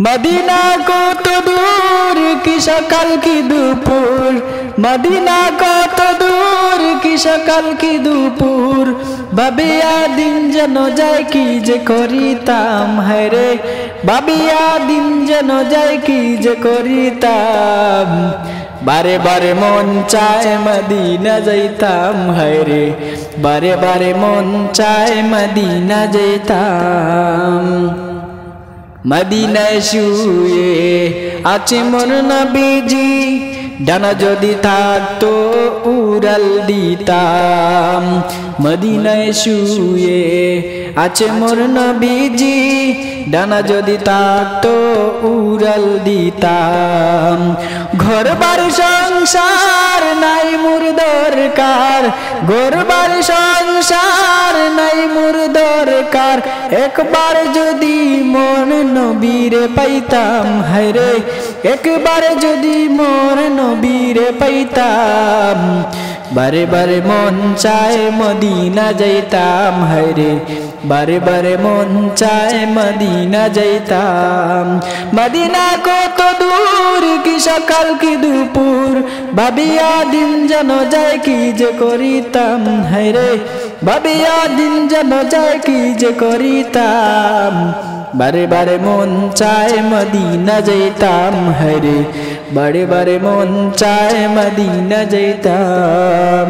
Medina কত দূর কি সকাল কি দুপুর, মদিনা কত দূর কি সকাল কি দুপুর, ভাবিয়া দিন যেন যায় কি যে করিতাম, হায় রে ভাবিয়া দিন যেন যায় কি যে করিতাম। বারে বারে মন চায় মদিনা যাইতাম, হায় রে বারে বারে মন চায় মদিনা যাইতাম। মদিনায় শুয়ে আছে মোর নবীজি, ডানা যদি থাকতো উড়াল দিতাম। মদিনায় শুয়ে আছে মোর নবীজি, ডানা যদি থাকতো উড়াল দিতাম। ঘরবার সংসার নাই মোর দরকার, ঘরবার সংসার নাই মোর দরকার, একবার যদি মোর নবীরে পাইতাম, হায় রে একবার যদি মোর নবীরে পাইতাম। বারে বারে মন চায় মদিনা যাইতাম, হায় রে বারে বারে মন চায় মদিনা যাইতাম। মদিনা কত দূর কি সকাল কি দুপুর, ভাবিয়া দিন যেন যায় কি যে করিতাম, হায় রে ভাবিয়া দিন যেন যায় কি যে করিতাম। বারে বারে মন চায় মদিনা যাইতাম, হায় রে বারে বারে মন চায় মদিনা যাইতাম।